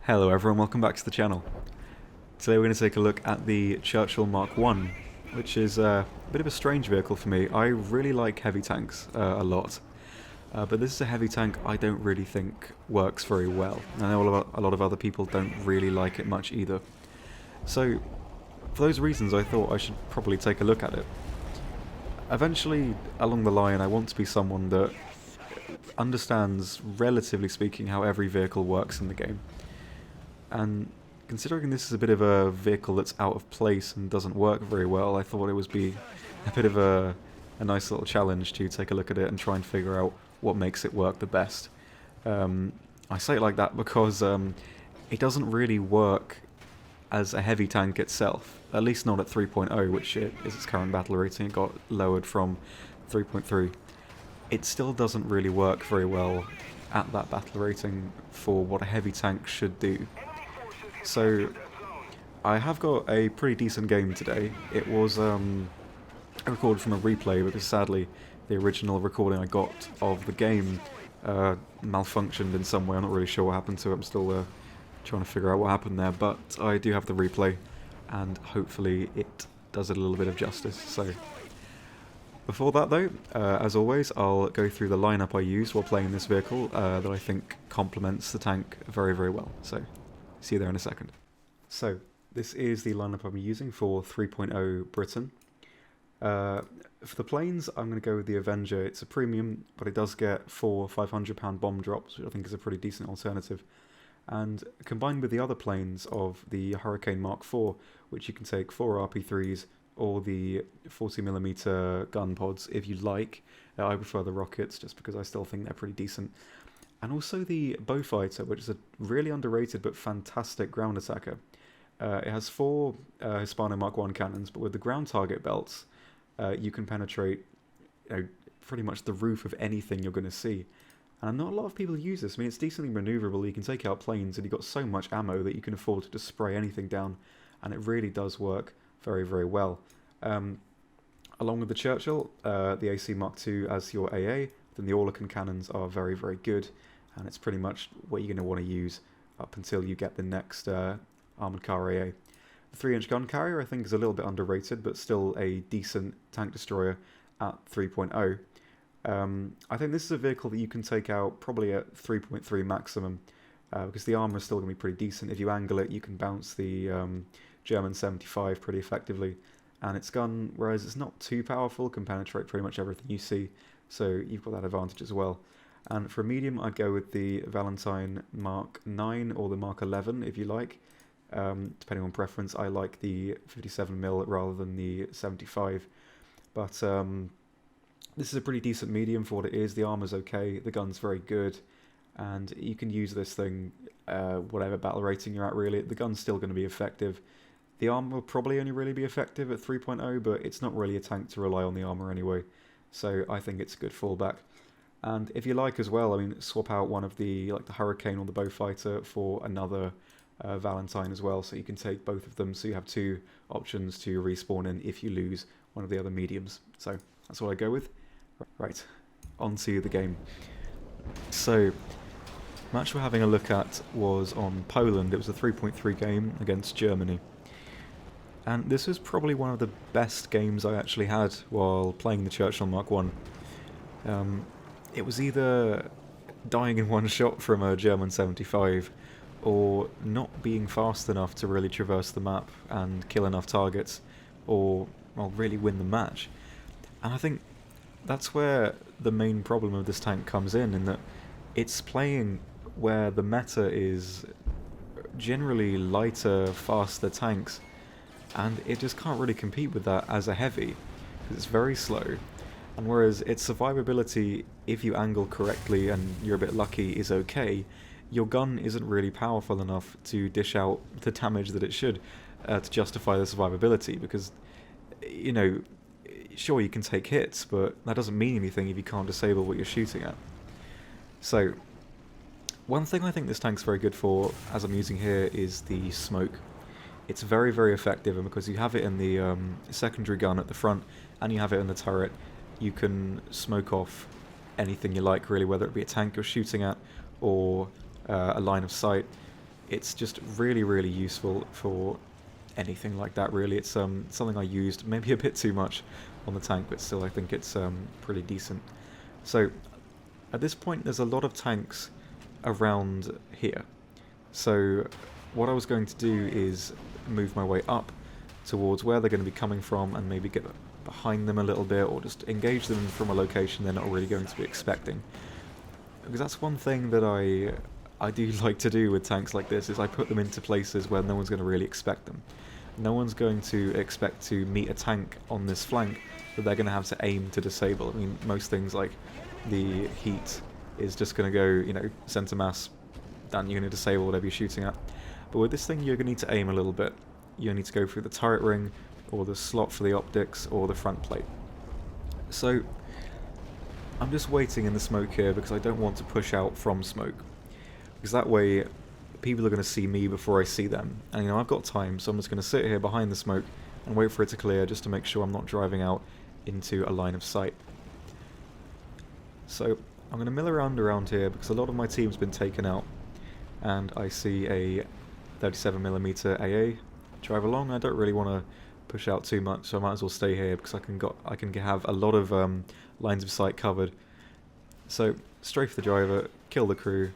Hello everyone, welcome back to the channel. Today we're going to take a look at the Churchill Mk I, which is a bit of a strange vehicle for me. I really like heavy tanks a lot, but this is a heavy tank I don't really think works very well. I know a lot of other people don't really like it much either. So, for those reasons I thought I should probably take a look at it. Eventually, along the line, I want to be someone that understands, relatively speaking, how every vehicle works in the game. And considering this is a bit of a vehicle that's out of place and doesn't work very well, I thought it would be a bit of a nice little challenge to take a look at it and try and figure out what makes it work the best. I say it like that because it doesn't really work as a heavy tank itself, at least not at 3.0, which is its current battle rating. It got lowered from 3.3. It still doesn't really work very well at that battle rating for what a heavy tank should do. So I have got a pretty decent game today. It was recorded from a replay because sadly the original recording I got of the game malfunctioned in some way. I'm not really sure what happened to it. I'm still trying to figure out what happened there, but I do have the replay and hopefully it does it a little bit of justice. So before that though, as always, I'll go through the lineup I used while playing this vehicle that I think complements the tank very, very well. So see you there in a second. So this is the lineup I'm using for 3.0 Britain. For the planes, I'm going to go with the Avenger. It's a premium, but it does get 4 £500 bomb drops, which I think is a pretty decent alternative. And combined with the other planes of the Hurricane Mark IV, which you can take 4 RP3s or the 40mm gun pods if you like. I prefer the rockets just because I still think they're pretty decent. And also the Beaufighter, which is a really underrated but fantastic ground attacker. It has 4 Hispano Mark I cannons, but with the ground target belts, you can penetrate pretty much the roof of anything you're going to see. And not a lot of people use this. I mean, it's decently maneuverable. You can take out planes, and you've got so much ammo that you can afford to just spray anything down, and it really does work very, very well. Along with the Churchill, the AC Mark II as your AA, then the Orlecan cannons are very, very good, and it's pretty much what you're going to want to use up until you get the next armoured car AA. The 3-inch gun carrier I think is a little bit underrated, but still a decent tank destroyer at 3.0. I think this is a vehicle that you can take out probably at 3.3 maximum, because the armour is still going to be pretty decent. If you angle it, you can bounce the German 75 pretty effectively, and its gun, whereas it's not too powerful, can penetrate pretty much everything you see, so you've got that advantage as well. And for a medium, I'd go with the Valentine Mark 9 or the Mark 11 if you like, depending on preference. I like the 57mm rather than the 75, but this is a pretty decent medium for what it is. The armor's okay, the gun's very good, and you can use this thing whatever battle rating you're at really. The gun's still going to be effective. The armor will probably only really be effective at 3.0, but it's not really a tank to rely on the armor anyway, so I think it's a good fallback. And if you like as well, I mean, swap out one of the the Hurricane or the Beaufighter for another Valentine as well, so you can take both of them, so you have 2 options to respawn in if you lose one of the other mediums. So that's what I go with. Right, on to the game. So, the match we're having a look at was on Poland. It was a 3.3 game against Germany. And this was probably one of the best games I actually had while playing the Churchill Mk I. It was either dying in one shot from a German 75 or not being fast enough to really traverse the map and kill enough targets or, well, really win the match. And I think that's where the main problem of this tank comes in that it's playing where the meta is generally lighter, faster tanks, and it just can't really compete with that as a heavy, because it's very slow. And whereas its survivability, if you angle correctly and you're a bit lucky, is okay, your gun isn't really powerful enough to dish out the damage that it should to justify the survivability, because, you know, sure you can take hits, but that doesn't mean anything if you can't disable what you're shooting at. So, one thing I think this tank's very good for, as I'm using here, is the smoke. It's very, very effective, and because you have it in the secondary gun at the front, and you have it in the turret, you can smoke off anything you like, really, whether it be a tank you're shooting at, or a line of sight. it's just really, really useful for anything like that, really. It's something I used maybe a bit too much on the tank, but still I think it's pretty decent. So at this point there's a lot of tanks around here. So what I was going to do is move my way up towards where they're going to be coming from and maybe get behind them a little bit, or just engage them from a location they're not really going to be expecting. Because that's one thing that I do like to do with tanks like this, is I put them into places where no one's going to really expect them. No one's going to expect to meet a tank on this flank that they're going to have to aim to disable. I mean, most things like the heat is just going to go, you know, center mass, and you're going to disable whatever you're shooting at. But with this thing, you're going to need to aim a little bit. You need to go through the turret ring, or the slot for the optics, or the front plate. So I'm just waiting in the smoke here because I don't want to push out from smoke, because that way people are going to see me before I see them, and you know, I've got time, so I'm just going to sit here behind the smoke and wait for it to clear, just to make sure I'm not driving out into a line of sight. So I'm going to mill around here because a lot of my team's been taken out, and I see a 37mm AA drive along. I don't really want to push out too much, so I might as well stay here because I can have a lot of lines of sight covered. So strafe the driver, kill the crew,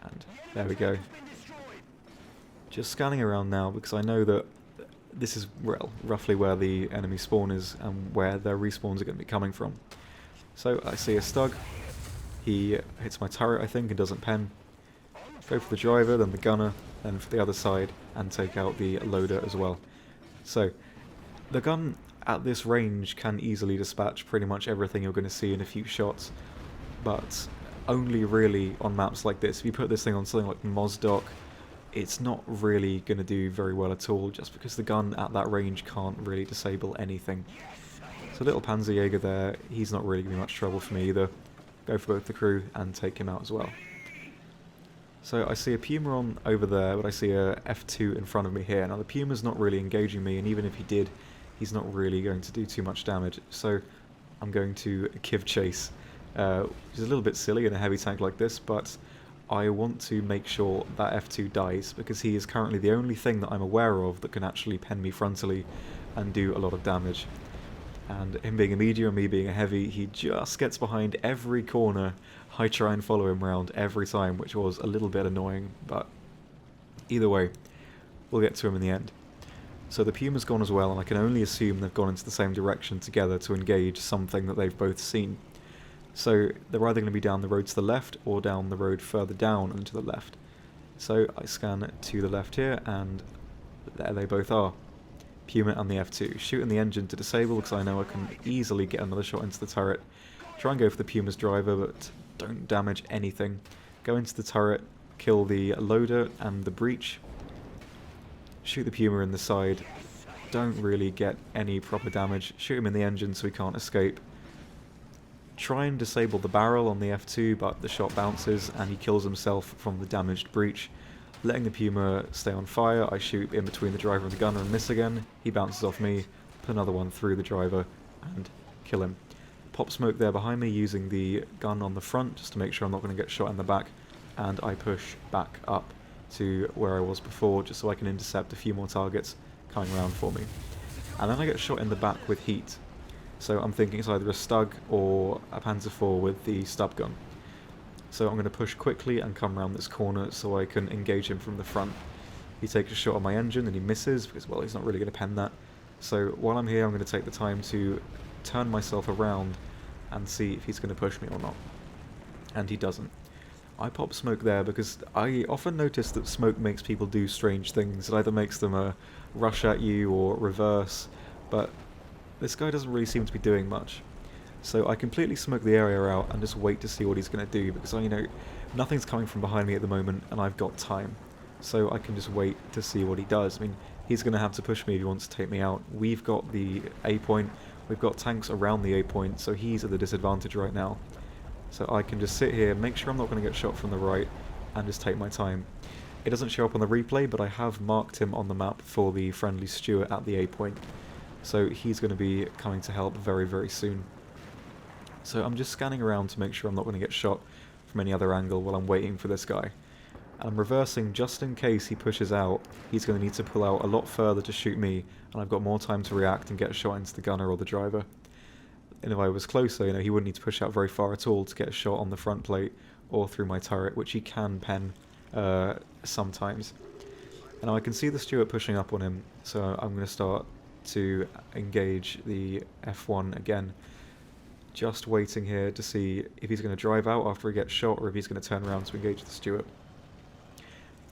and there we go. Just scanning around now because I know that this is, well, roughly where the enemy spawn is and where their respawns are going to be coming from. So I see a Stug. He hits my turret, I think, and doesn't pen. Go for the driver, then the gunner, then for the other side, and take out the loader as well. So the gun at this range can easily dispatch pretty much everything you're going to see in a few shots, but only really on maps like this. If you put this thing on something like Mozdok, it's not really going to do very well at all, just because the gun at that range can't really disable anything. So little Panzerjäger there, he's not really going to be much trouble for me either. Go for both the crew and take him out as well. So I see a Puma on over there, but I see a F2 in front of me here. Now the Puma's not really engaging me, and even if he did, he's not really going to do too much damage. So I'm going to give chase, which is a little bit silly in a heavy tank like this, but I want to make sure that F2 dies, because he is currently the only thing that I'm aware of that can actually pen me frontally and do a lot of damage. And him being a medium and me being a heavy, he just gets behind every corner. I try and follow him around every time, which was a little bit annoying, but either way, we'll get to him in the end. So the Puma's gone as well, and I can only assume they've gone into the same direction together to engage something that they've both seen. So they're either going to be down the road to the left, or down the road further down and to the left. So I scan to the left here, and there they both are. Puma and the F2. Shooting the engine to disable because I know I can easily get another shot into the turret. Try and go for the Puma's driver, but don't damage anything. Go into the turret, kill the loader and the breach. Shoot the Puma in the side. Don't really get any proper damage. Shoot him in the engine so he can't escape. Try and disable the barrel on the F2, but the shot bounces and he kills himself from the damaged breach. Letting the Puma stay on fire, I shoot in between the driver and the gunner and miss again. He bounces off me, put another one through the driver, and kill him. Pop smoke there behind me using the gun on the front, just to make sure I'm not going to get shot in the back, and I push back up to where I was before, just so I can intercept a few more targets coming around for me. And then I get shot in the back with heat. So I'm thinking it's either a Stug or a Panzer IV with the stub gun. So I'm going to push quickly and come around this corner so I can engage him from the front. He takes a shot on my engine and he misses because, well, he's not really going to pen that. So while I'm here, I'm going to take the time to turn myself around and see if he's going to push me or not. And he doesn't. I pop smoke there because I often notice that smoke makes people do strange things. It either makes them rush at you or reverse, but this guy doesn't really seem to be doing much. So I completely smoke the area out and just wait to see what he's going to do, because you know, nothing's coming from behind me at the moment and I've got time. So I can just wait to see what he does. I mean, he's going to have to push me if he wants to take me out. We've got the A point, we've got tanks around the A point, so he's at the disadvantage right now. So I can just sit here, make sure I'm not going to get shot from the right, and just take my time. It doesn't show up on the replay, but I have marked him on the map for the friendly Stuart at the A point. So he's going to be coming to help very, very soon. So I'm just scanning around to make sure I'm not going to get shot from any other angle while I'm waiting for this guy. I'm reversing just in case he pushes out. He's going to need to pull out a lot further to shoot me, and I've got more time to react and get a shot into the gunner or the driver. And if I was closer, he wouldn't need to push out very far at all to get a shot on the front plate or through my turret, which he can pen sometimes. And now I can see the Stuart pushing up on him, so I'm going to start to engage the F1 again. Just waiting here to see if he's going to drive out after he gets shot or if he's going to turn around to engage the Stuart.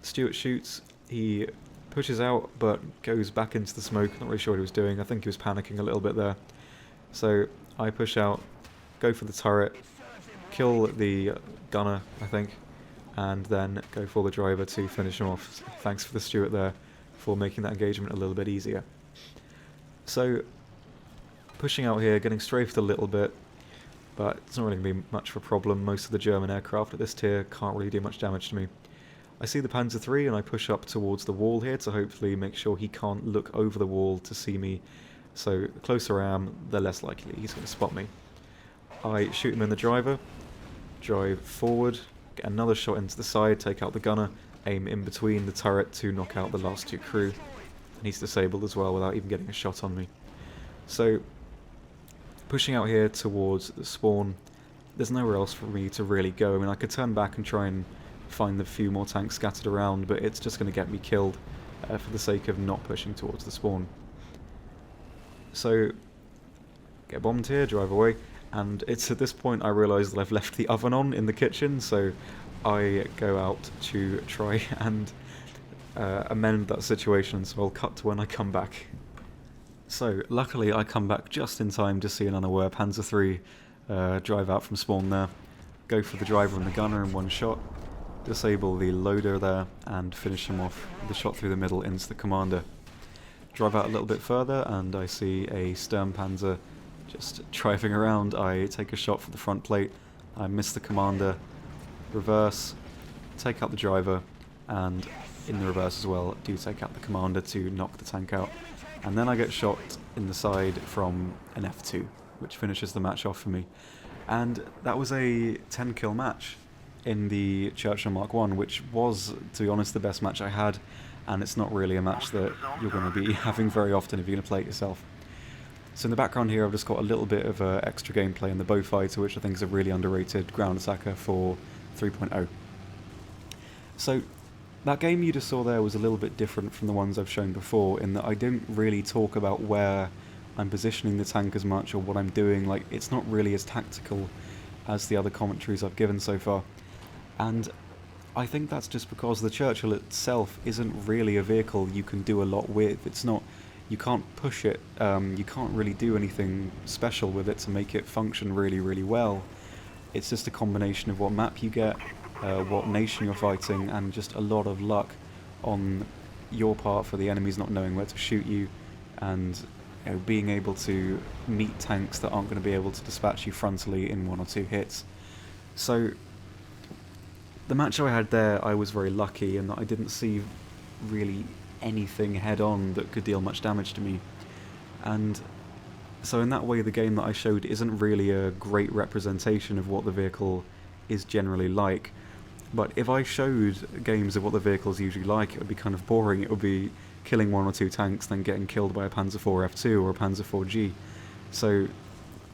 Stuart shoots, he pushes out but goes back into the smoke, not really sure what he was doing. I think he was panicking a little bit there. So I push out, go for the turret, kill the gunner, I think, and then go for the driver to finish him off. Thanks for the Stuart there for making that engagement a little bit easier. So, pushing out here, getting strafed a little bit, but it's not really going to be much of a problem. Most of the German aircraft at this tier can't really do much damage to me. I see the Panzer III and I push up towards the wall here to hopefully make sure he can't look over the wall to see me. So the closer I am, the less likely he's going to spot me. I shoot him in the driver, drive forward, get another shot into the side, take out the gunner, aim in between the turret to knock out the last two crew. And he's disabled as well without even getting a shot on me. So, pushing out here towards the spawn, there's nowhere else for me to really go. I mean, I could turn back and try and find the few more tanks scattered around, but it's just going to get me killed for the sake of not pushing towards the spawn. So, get bombed here, drive away, and it's at this point I realise that I've left the oven on in the kitchen, so I go out to try and amend that situation, so I'll cut to when I come back. So, luckily I come back just in time to see an unaware Panzer III drive out from spawn there, go for the driver and the gunner in one shot, disable the loader there, and finish him off with a shot through the middle into the commander. Drive out a little bit further and I see a Sturmpanzer just driving around. I take a shot for the front plate, I miss the commander, reverse, take out the driver, and in the reverse as well, do take out the commander to knock the tank out. And then I get shot in the side from an F2, which finishes the match off for me. And that was a 10 kill match in the Churchill Mk I, which was, to be honest, the best match I had, and it's not really a match that you're going to be having very often if you're going to play it yourself. So in the background here I've just got a little bit of extra gameplay in the Beaufighter, which I think is a really underrated ground attacker for 3.0. So that game you just saw there was a little bit different from the ones I've shown before, in that I didn't really talk about where I'm positioning the tank as much or what I'm doing. Like, it's not really as tactical as the other commentaries I've given so far. And I think that's just because the Churchill itself isn't really a vehicle you can do a lot with. It's not, you can't push it, you can't really do anything special with it to make it function really, really well. It's just a combination of what map you get, what nation you're fighting, and just a lot of luck on your part for the enemies not knowing where to shoot you, and being able to meet tanks that aren't going to be able to dispatch you frontally in 1 or 2 hits. So the match I had there, I was very lucky in that I didn't see really anything head-on that could deal much damage to me. And so in that way, the game that I showed isn't really a great representation of what the vehicle is generally like. But if I showed games of what the vehicle's usually like, it would be kind of boring. It would be killing 1 or 2 tanks, then getting killed by a Panzer IV F2 or a Panzer IV G. So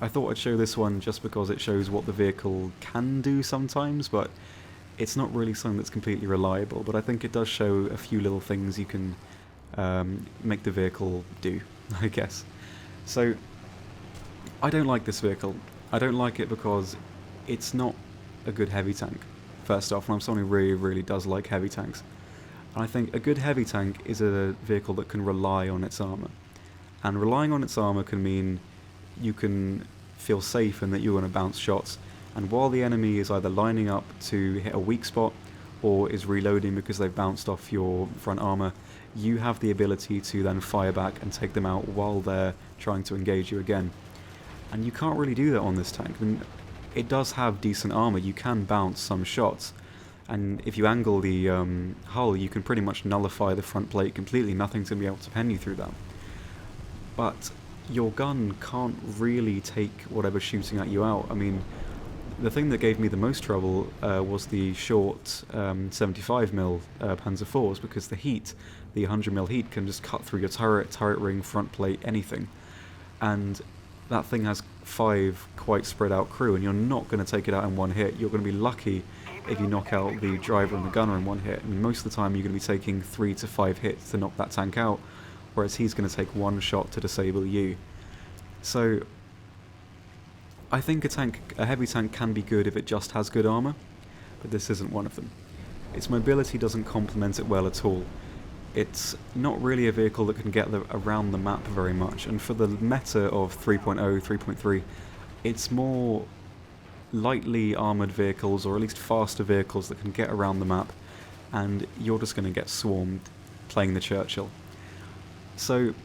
I thought I'd show this one just because it shows what the vehicle can do sometimes, but it's not really something that's completely reliable. But I think it does show a few little things you can make the vehicle do, I guess. So I don't like this vehicle. I don't like it because it's not a good heavy tank. First off, and I'm someone who really, really does like heavy tanks. And I think a good heavy tank is a vehicle that can rely on its armour. And relying on its armour can mean you can feel safe in that you're going to bounce shots, and while the enemy is either lining up to hit a weak spot or is reloading because they've bounced off your front armour, you have the ability to then fire back and take them out while they're trying to engage you again. And you can't really do that on this tank. I mean, it does have decent armour, you can bounce some shots, and if you angle the hull you can pretty much nullify the front plate completely, nothing's going to be able to pen you through that. But your gun can't really take whatever's shooting at you out. I mean, The thing that gave me the most trouble was the short 75mm Panzer IVs, because the 100mm heat can just cut through your turret ring, front plate, anything. And that thing has 5 quite spread out crew, and you're not going to take it out in one hit. You're going to be lucky if you knock out the driver and the gunner in one hit. I mean, most of the time you're going to be taking 3 to 5 hits to knock that tank out, whereas he's going to take 1 shot to disable you. So I think a heavy tank can be good if it just has good armour, but this isn't one of them. Its mobility doesn't complement it well at all. It's not really a vehicle that can get around the map very much, and for the meta of 3.0, 3.3, it's more lightly armoured vehicles, or at least faster vehicles that can get around the map, and you're just going to get swarmed playing the Churchill. So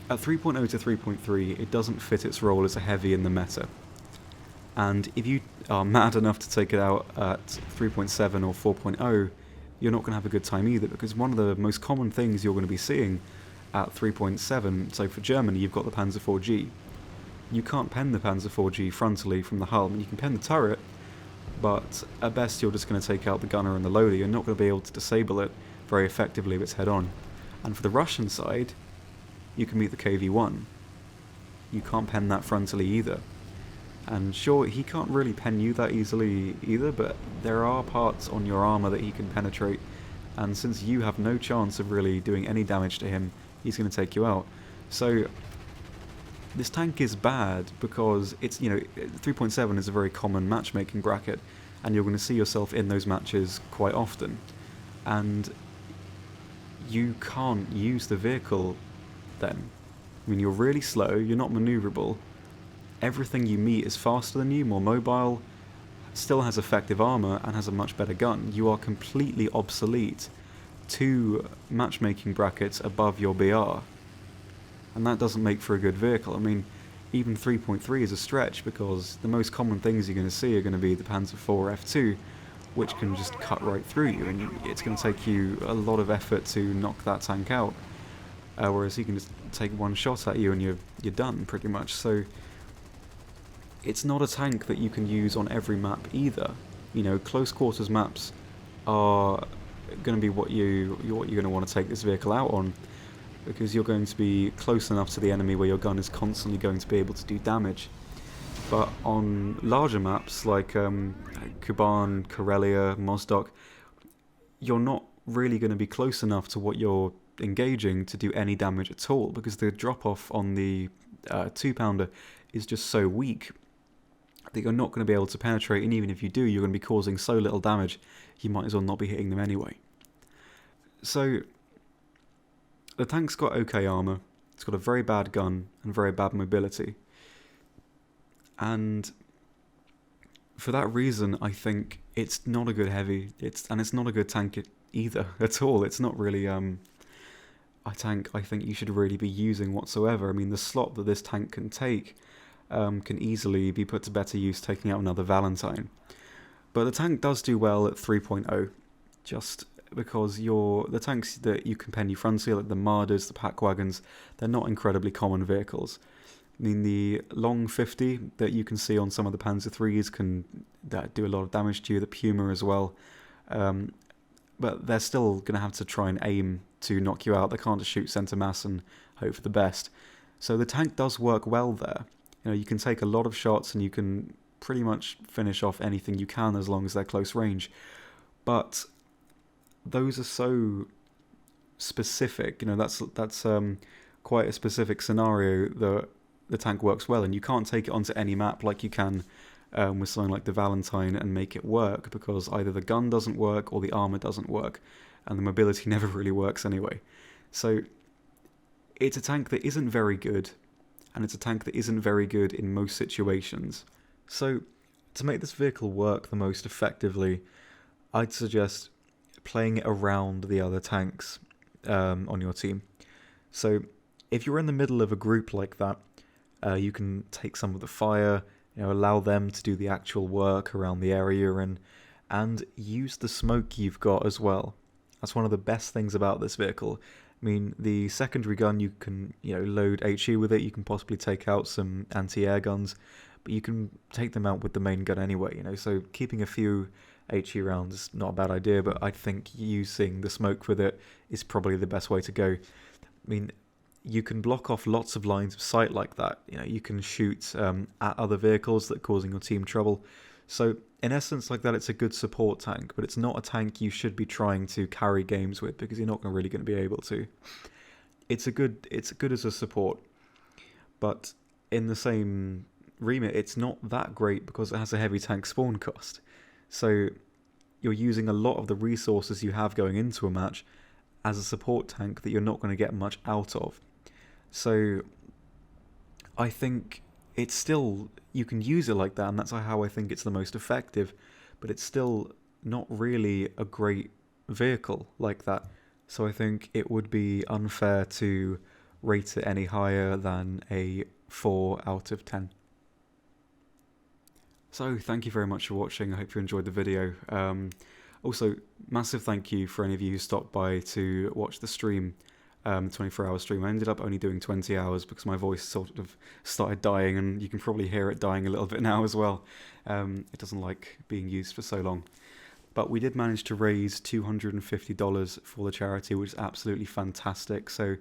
at 3.0 to 3.3, it doesn't fit its role as a heavy in the meta. And if you are mad enough to take it out at 3.7 or 4.0, you're not going to have a good time either, because one of the most common things you're going to be seeing at 3.7, so for Germany you've got the Panzer IV-G. You can't pen the Panzer IV-G frontally from the hull. I mean, you can pen the turret, but at best you're just going to take out the gunner and the loader. You're not going to be able to disable it very effectively if it's head-on. And for the Russian side, you can meet the KV-1. You can't pen that frontally either. And sure, he can't really pen you that easily either, but there are parts on your armour that he can penetrate, and since you have no chance of really doing any damage to him, he's going to take you out. So this tank is bad because it's, 3.7 is a very common matchmaking bracket, and you're going to see yourself in those matches quite often. And you can't use the vehicle then. I mean, you're really slow, you're not manoeuvrable, everything you meet is faster than you, more mobile, still has effective armour, and has a much better gun. You are completely obsolete 2 matchmaking brackets above your BR. And that doesn't make for a good vehicle. I mean, even 3.3 is a stretch, because the most common things you're going to see are going to be the Panzer IV F2, which can just cut right through you, and it's going to take you a lot of effort to knock that tank out. Whereas he can just take 1 shot at you and you're done, pretty much. So it's not a tank that you can use on every map either. Close quarters maps are going to be what you're going to want to take this vehicle out on, because you're going to be close enough to the enemy where your gun is constantly going to be able to do damage. But on larger maps like Kuban, Karelia, Mozdok, you're not really going to be close enough to what you're engaging to do any damage at all, because the drop-off on the 2-pounder is just so weak that you're not going to be able to penetrate, and even if you do, you're going to be causing so little damage, you might as well not be hitting them anyway. So the tank's got okay armour, it's got a very bad gun, and very bad mobility. And for that reason, I think it's not a good heavy, and it's not a good tank either, at all. It's not really a tank I think you should really be using whatsoever. I mean, the slot that this tank can take can easily be put to better use taking out another Valentine. But the tank does do well at 3.0, just because the tanks that you can pen you frontally, like the Marders, the Pack Wagons, they're not incredibly common vehicles. I mean, the long 50 that you can see on some of the Panzer IIIs can do a lot of damage to you, the Puma as well. But they're still going to have to try and aim to knock you out. They can't just shoot centre mass and hope for the best. So the tank does work well there. You can take a lot of shots and you can pretty much finish off anything you can as long as they're close range. But those are so specific. That's quite a specific scenario that the tank works well, and you can't take it onto any map like you can with something like the Valentine and make it work, because either the gun doesn't work or the armour doesn't work, and the mobility never really works anyway. So it's a tank that isn't very good, and it's a tank that isn't very good in most situations. So to make this vehicle work the most effectively, I'd suggest playing it around the other tanks on your team. So if you're in the middle of a group like that, you can take some of the fire, allow them to do the actual work around the area you're in, and use the smoke you've got as well. That's one of the best things about this vehicle. I mean, the secondary gun, you can load HE with it, you can possibly take out some anti-air guns, but you can take them out with the main gun anyway, you know, so keeping a few HE rounds is not a bad idea, but I think using the smoke with it is probably the best way to go. I mean, you can block off lots of lines of sight like that. You know, you can shoot at other vehicles that are causing your team trouble. So in essence, like that, it's a good support tank, but it's not a tank you should be trying to carry games with because you're not really going to be able to. It's good as a support, but in the same remit, it's not that great because it has a heavy tank spawn cost. So you're using a lot of the resources you have going into a match as a support tank that you're not going to get much out of. So I think it's still, you can use it like that, and that's how I think it's the most effective, but it's still not really a great vehicle like that. So I think it would be unfair to rate it any higher than a 4 out of 10. So thank you very much for watching. I hope you enjoyed the video. Also, massive thank you for any of you who stopped by to watch the stream, 24-hour stream. I ended up only doing 20 hours because my voice sort of started dying, and you can probably hear it dying a little bit now as well. It doesn't like being used for so long. But we did manage to raise $250 for the charity, which is absolutely fantastic. So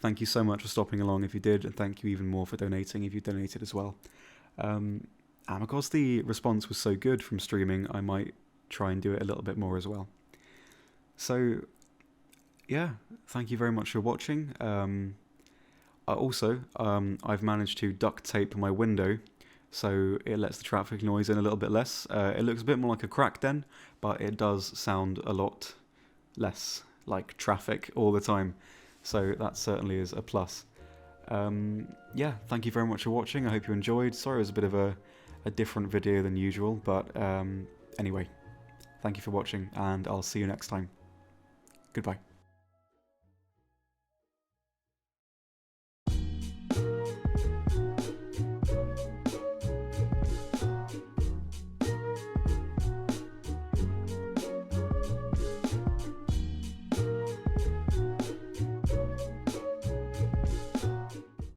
thank you so much for stopping along if you did, and thank you even more for donating if you donated as well. And because the response was so good from streaming, I might try and do it a little bit more as well. So yeah, thank you very much for watching. I've managed to duct tape my window so it lets the traffic noise in a little bit less. It looks a bit more like a crack den, but it does sound a lot less like traffic all the time. So that certainly is a plus. Yeah, thank you very much for watching. I hope you enjoyed. Sorry it was a bit of a different video than usual, but anyway, thank you for watching, and I'll see you next time. Goodbye.